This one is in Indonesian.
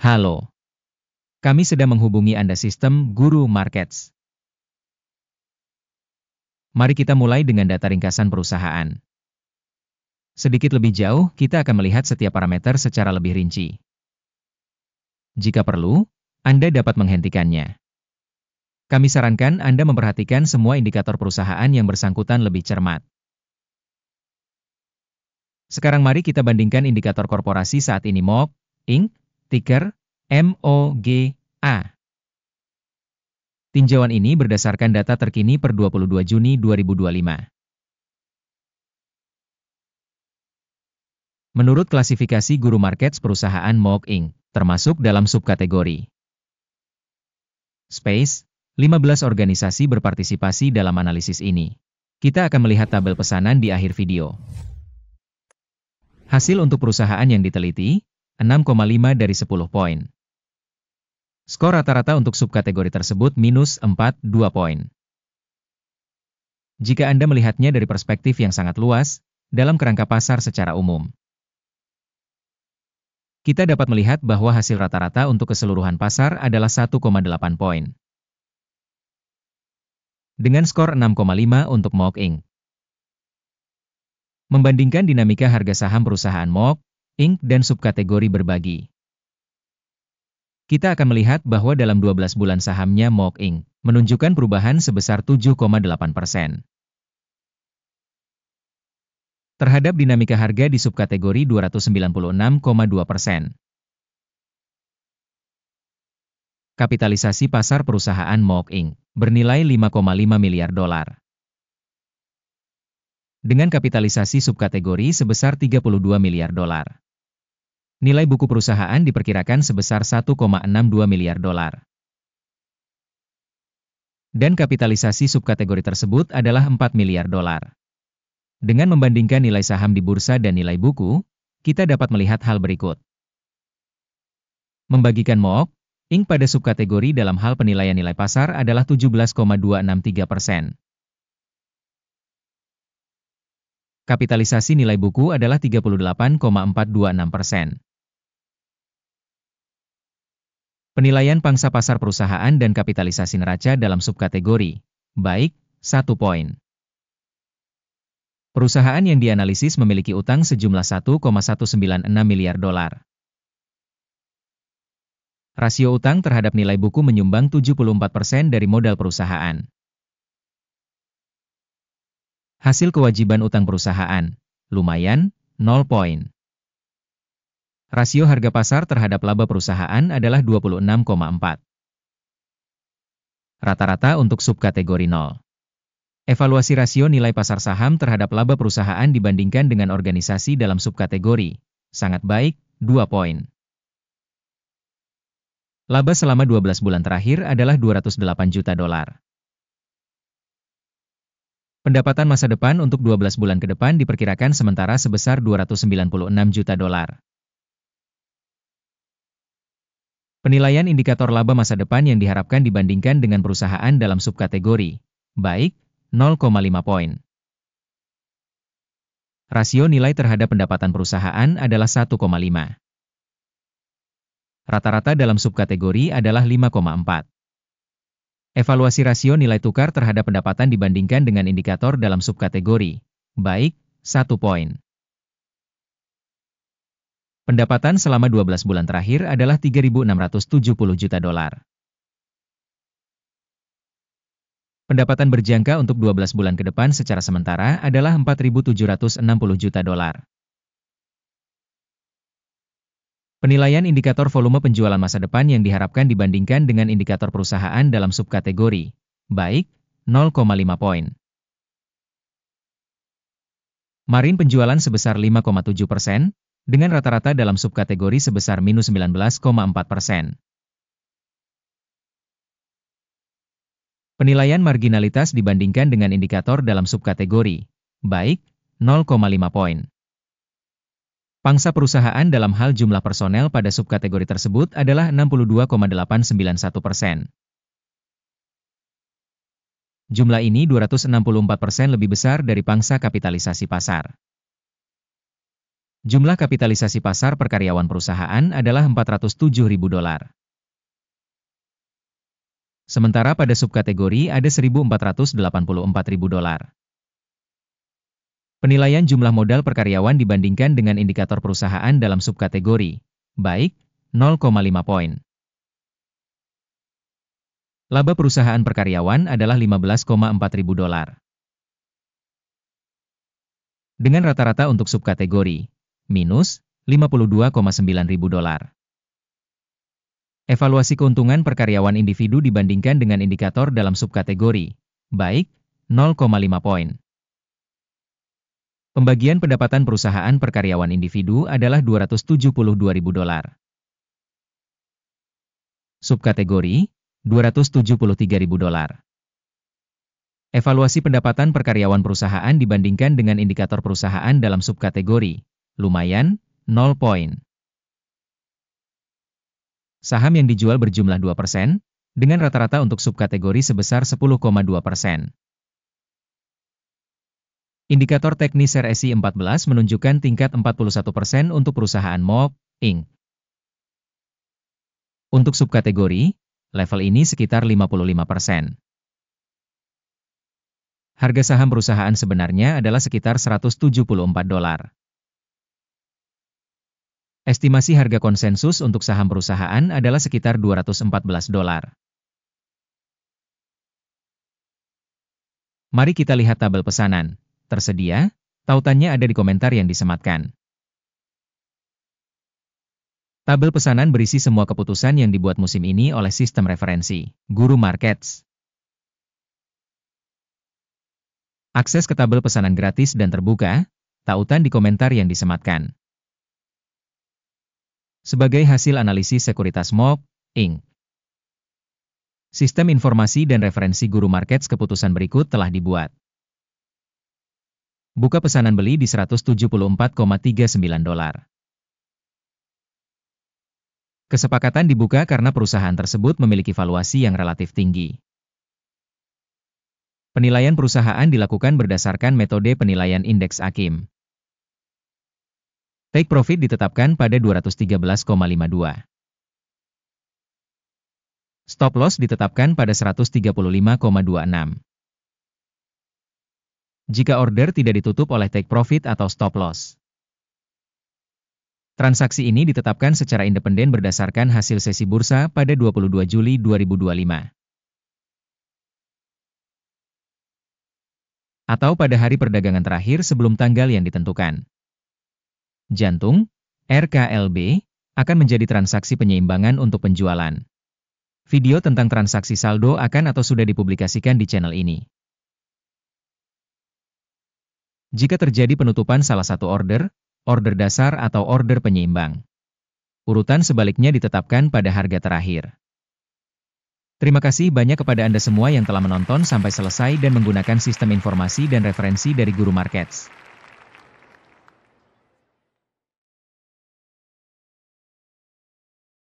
Halo, kami sedang menghubungi Anda sistem Guru Markets. Mari kita mulai dengan data ringkasan perusahaan. Sedikit lebih jauh, kita akan melihat setiap parameter secara lebih rinci. Jika perlu, Anda dapat menghentikannya. Kami sarankan Anda memperhatikan semua indikator perusahaan yang bersangkutan lebih cermat. Sekarang mari kita bandingkan indikator korporasi saat ini MOG, Inc., ticker MOGA. Tinjauan ini berdasarkan data terkini per 22 Juni 2025. Menurut klasifikasi Guru Markets perusahaan MOG Inc., termasuk dalam subkategori Space, 15 organisasi berpartisipasi dalam analisis ini. Kita akan melihat tabel pesanan di akhir video. Hasil untuk perusahaan yang diteliti, 6,5 dari 10 poin. Skor rata-rata untuk subkategori tersebut minus 4,2 poin. Jika Anda melihatnya dari perspektif yang sangat luas, dalam kerangka pasar secara umum, kita dapat melihat bahwa hasil rata-rata untuk keseluruhan pasar adalah 1,8 poin. Dengan skor 6,5 untuk MOG Inc. Membandingkan dinamika harga saham perusahaan MOG Inc. dan subkategori berbagi, kita akan melihat bahwa dalam 12 bulan sahamnya MOG Inc. menunjukkan perubahan sebesar 7,8%. Terhadap dinamika harga di subkategori 296,2%. Kapitalisasi pasar perusahaan MOG Inc. bernilai 5,5 miliar dolar. Dengan kapitalisasi subkategori sebesar 32 miliar dolar. Nilai buku perusahaan diperkirakan sebesar 1,62 miliar dolar. Dan kapitalisasi subkategori tersebut adalah 4 miliar dolar. Dengan membandingkan nilai saham di bursa dan nilai buku, kita dapat melihat hal berikut. Membagikan MOG Inc. pada subkategori dalam hal penilaian nilai pasar adalah 17,263%. Kapitalisasi nilai buku adalah 38,426%. Penilaian pangsa pasar perusahaan dan kapitalisasi neraca dalam subkategori, baik, 1 poin. Perusahaan yang dianalisis memiliki utang sejumlah 1,196 miliar dolar. Rasio utang terhadap nilai buku menyumbang 74% dari modal perusahaan. Hasil kewajiban utang perusahaan, lumayan, 0 poin. Rasio harga pasar terhadap laba perusahaan adalah 26,4. Rata-rata untuk subkategori 0. Evaluasi rasio nilai pasar saham terhadap laba perusahaan dibandingkan dengan organisasi dalam subkategori, sangat baik, 2 poin. Laba selama 12 bulan terakhir adalah 208 juta dolar. Pendapatan masa depan untuk 12 bulan ke depan diperkirakan sementara sebesar 296 juta dolar. Penilaian indikator laba masa depan yang diharapkan dibandingkan dengan perusahaan dalam subkategori, baik, 0,5 poin. Rasio nilai terhadap pendapatan perusahaan adalah 1,5. Rata-rata dalam subkategori adalah 5,4. Evaluasi rasio nilai tukar terhadap pendapatan dibandingkan dengan indikator dalam subkategori, baik, 1 poin. Pendapatan selama 12 bulan terakhir adalah 3.670 juta dolar. Pendapatan berjangka untuk 12 bulan ke depan secara sementara adalah 4.760 juta dolar. Penilaian indikator volume penjualan masa depan yang diharapkan dibandingkan dengan indikator perusahaan dalam subkategori, baik, 0,5 poin. Margin penjualan sebesar 5,7%, dengan rata-rata dalam subkategori sebesar minus 19,4%. Penilaian marginalitas dibandingkan dengan indikator dalam subkategori, baik, 0,5 poin. Pangsa perusahaan dalam hal jumlah personel pada subkategori tersebut adalah 62,891%. Jumlah ini 264% lebih besar dari pangsa kapitalisasi pasar. Jumlah kapitalisasi pasar per karyawan perusahaan adalah $407.000. Sementara pada subkategori ada $1.484.000. Penilaian jumlah modal per karyawan dibandingkan dengan indikator perusahaan dalam subkategori, baik, 0,5 poin. Laba perusahaan per karyawan adalah $15.400. Dengan rata-rata untuk subkategori, minus $52.900. Evaluasi keuntungan per karyawan individu dibandingkan dengan indikator dalam subkategori, baik, 0,5 poin. Pembagian pendapatan perusahaan per karyawan individu adalah $272.000. Subkategori, $273.000. Evaluasi pendapatan per karyawan perusahaan dibandingkan dengan indikator perusahaan dalam subkategori, lumayan, 0 poin. Saham yang dijual berjumlah 2%, dengan rata-rata untuk subkategori sebesar 10,2%. Indikator teknis RSI 14 menunjukkan tingkat 41% untuk perusahaan MOP, Inc. Untuk subkategori, level ini sekitar 55%. Harga saham perusahaan sebenarnya adalah sekitar $174. Estimasi harga konsensus untuk saham perusahaan adalah sekitar $214. Mari kita lihat tabel pesanan. Tersedia, tautannya ada di komentar yang disematkan. Tabel pesanan berisi semua keputusan yang dibuat musim ini oleh sistem referensi, Guru Markets. Akses ke tabel pesanan gratis dan terbuka, tautan di komentar yang disematkan. Sebagai hasil analisis sekuritas MOP, Inc. Sistem informasi dan referensi Guru Markets keputusan berikut telah dibuat. Buka pesanan beli di $174,39. Kesepakatan dibuka karena perusahaan tersebut memiliki valuasi yang relatif tinggi. Penilaian perusahaan dilakukan berdasarkan metode penilaian indeks AKIM. Take profit ditetapkan pada 213,52. Stop loss ditetapkan pada 135,26. Jika order tidak ditutup oleh take profit atau stop loss. Transaksi ini ditetapkan secara independen berdasarkan hasil sesi bursa pada 22 Juli 2025. Atau pada hari perdagangan terakhir sebelum tanggal yang ditentukan. Jantung, RKLB, akan menjadi transaksi penyeimbangan untuk penjualan. Video tentang transaksi saldo akan atau sudah dipublikasikan di channel ini. Jika terjadi penutupan salah satu order, order dasar atau order penyeimbang. Urutan sebaliknya ditetapkan pada harga terakhir. Terima kasih banyak kepada Anda semua yang telah menonton sampai selesai dan menggunakan sistem informasi dan referensi dari Guru Markets.